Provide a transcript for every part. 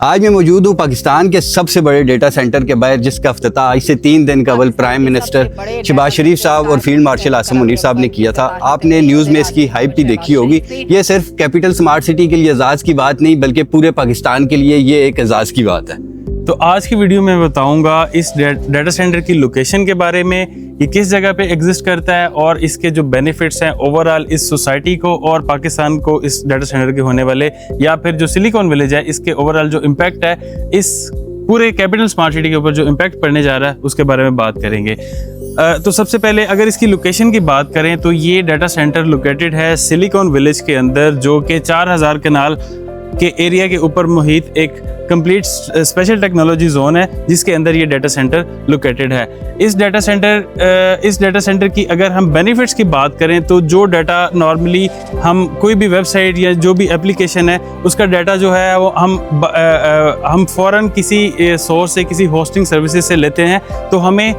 आज मैं मौजूद हूँ पाकिस्तान के सबसे बड़े डेटा सेंटर के बाहर, जिसका अफ्ताह आज से 3 दिन कबल प्राइम मिनिस्टर शहबाज शरीफ साहब और फील्ड मार्शल आसिम मुनीर साहब ने किया था। आपने न्यूज़ में इसकी हाइप भी देखी होगी। ये सिर्फ कैपिटल स्मार्ट सिटी के लिए एजाज़ की बात नहीं, बल्कि पूरे पाकिस्तान के लिए ये एक एजाज़ की बात है। तो आज की वीडियो में बताऊंगा इस डाटा सेंटर की लोकेशन के बारे में, ये किस जगह पे एग्जिस्ट करता है और इसके जो बेनिफिट्स हैं ओवरऑल इस सोसाइटी को और पाकिस्तान को इस डाटा सेंटर के होने वाले, या फिर जो सिलिकॉन विलेज है इसके ओवरऑल जो इम्पैक्ट है, इस पूरे कैपिटल स्मार्ट सिटी के ऊपर जो इम्पैक्ट पड़ने जा रहा है उसके बारे में बात करेंगे। तो सबसे पहले अगर इसकी लोकेशन की बात करें तो ये डाटा सेंटर लोकेटेड है सिलिकॉन विलेज के अंदर, जो कि 4000 कनाल के एरिया के ऊपर मुहित एक कंप्लीट स्पेशल टेक्नोलॉजी जोन है, जिसके अंदर ये डाटा सेंटर लोकेटेड है। इस डाटा सेंटर की अगर हम बेनिफिट्स की बात करें तो जो डाटा नॉर्मली हम कोई भी वेबसाइट या जो भी एप्लीकेशन है उसका डाटा जो है वो हम फ़ौरन किसी सोर्स से, किसी होस्टिंग सर्विसेज से लेते हैं, तो हमें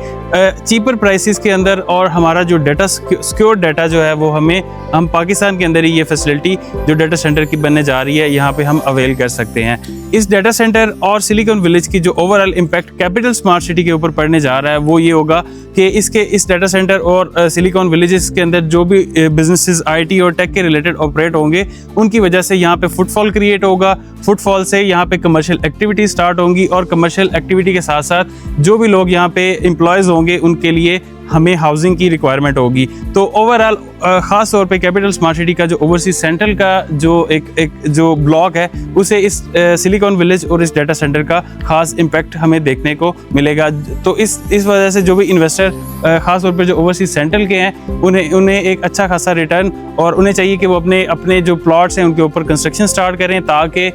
चीपर प्राइसेस के अंदर और हमारा जो डाटा सिक्योर डाटा जो है वो हम पाकिस्तान के अंदर ही ये फैसिलिटी जो डाटा सेंटर की बनने जा रही है यहाँ पे हम अवेल कर सकते हैं। इस डाटा सेंटर और सिलिकॉन विलेज की जो overall impact capital smart city के ऊपर पड़ने जा रहा है वो ये होगा कि इस डाटा सेंटर और सिलिकॉन विलेजेस के अंदर जो भी बिजनेसेस आईटी और टेक के रिलेटेड ऑपरेट होंगे, उनकी वजह से यहाँ पे फुटफॉल क्रिएट होगा। फुटफॉल से यहाँ पे कमर्शियल एक्टिविटी स्टार्ट होंगी और कमर्शियल एक्टिविटी के साथ साथ जो भी लोग यहाँ पे एम्प्लॉयज़ होंगे उनके लिए हमें हाउसिंग की रिक्वायरमेंट होगी। तो ओवरऑल ख़ास तौर पे कैपिटल स्मार्ट सिटी का जो ओवरसीज सेंट्रल का जो एक जो ब्लॉक है, उसे इस सिलिकॉन विलेज और इस डाटा सेंटर का ख़ास इम्पैक्ट हमें देखने को मिलेगा। तो इस वजह से जो भी इन्वेस्टर ख़ास तौर पे जो ओवरसीज सेंट्रल के हैं उन्हें एक अच्छा खासा रिटर्न, और उन्हें चाहिए कि वो अपने जो प्लॉट्स हैं उनके ऊपर कंस्ट्रक्शन स्टार्ट करें, ताकि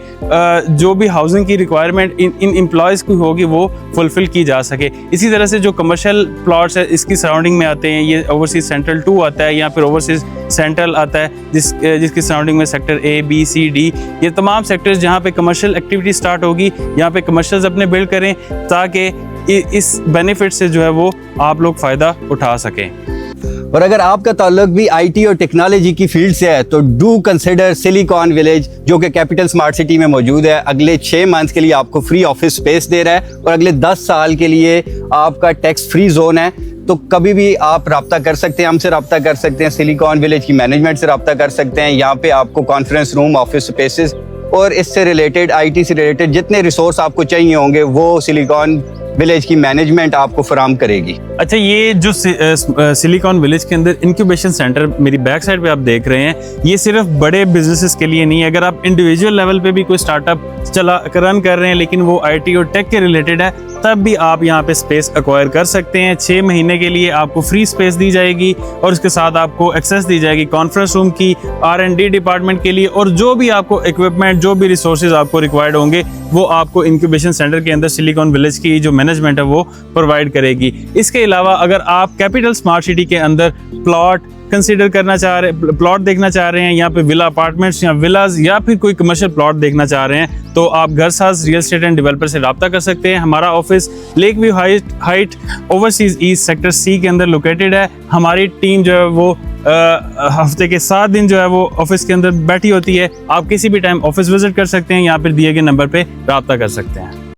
जो भी हाउसिंग की रिक्वायरमेंट इन एम्प्लॉयज़ की होगी वो फुलफ़िल की जा सके। इसी तरह से जो कमर्शियल प्लॉट्स है इसकी सराउंडिंग में आते हैं, ये ओवरसीज सेंट्रल 2 आता है या फिर ओवरसीज सेंट्रल आता है, जिसकी सराउंडिंग में sector A, B, C, D, ये तमाम सेक्टर्स जहाँ पे कमर्शियल एक्टिविटी स्टार्ट होगी, यहाँ पे कमर्शियल्स अपने बिल्ड करें ताकि इस बेनिफिट से जो है वो आप लोग फ़ायदा उठा सकें। और अगर आपका ताल्लुक भी आईटी और टेक्नोलॉजी की फील्ड से है तो डू कंसिडर सिलिकॉन विलेज, जो कि कैपिटल स्मार्ट सिटी में मौजूद है। अगले 6 मंथ्स के लिए आपको फ्री ऑफिस स्पेस दे रहा है और अगले 10 साल के लिए आपका टैक्स फ्री जोन है। तो कभी भी आप रब्ता कर सकते हैं, हमसे रब्ता कर सकते हैं, सिलिकॉन विलेज की मैनेजमेंट से रब्ता कर सकते हैं। यहाँ पे आपको कॉन्फ्रेंस रूम, ऑफिस स्पेसेस और इससे रिलेटेड आईटी से रिलेटेड जितने रिसोर्स आपको चाहिए होंगे वो सिलिकॉन विलेज की मैनेजमेंट आपको फराहम करेगी। अच्छा, ये जो सिलिकॉन विलेज के अंदर इंक्यूबेशन सेंटर मेरी बैक साइड पे आप देख रहे हैं, ये सिर्फ बड़े बिजनेसेस के लिए नहीं है। अगर आप इंडिविजुअल लेवल पे भी कोई स्टार्टअप रन कर रहे हैं लेकिन वो आईटी और टेक के रिलेटेड है, तब भी आप यहाँ पे स्पेस एक्वायर कर सकते हैं। 6 महीने के लिए आपको फ्री स्पेस दी जाएगी और उसके साथ आपको एक्सेस दी जाएगी कॉन्फ्रेंस रूम की, R&D डिपार्टमेंट के लिए, और जो भी आपको इक्विपमेंट, जो भी रिसोर्सेज आपको रिक्वायर्ड होंगे वो आपको इंक्यूबेशन सेंटर के अंदर सिलिकॉन विलेज की जो मैनेजमेंट है वो प्रोवाइड करेगी। इसके अलावा अगर आप कैपिटल स्मार्ट सिटी के अंदर प्लॉट कंसीडर करना चाह रहे हैं, प्लॉट देखना चाह रहे हैं, यहाँ पे विला अपार्टमेंट्स या विलाज या फिर कोई कमर्शियल प्लॉट देखना चाह रहे हैं, तो आप घरसाज रियल एस्टेट एंड डेवलपर से रब्ता कर सकते हैं। हमारा office lake view height overseas east sector C के अंदर लोकेटेड है। हमारी टीम जो है वो हफ्ते के 7 दिन जो है वो ऑफिस के अंदर बैठी होती है। आप किसी भी टाइम ऑफिस विजिट कर सकते हैं, यहाँ पर दिए गए नंबर पर रब्ता कर सकते हैं।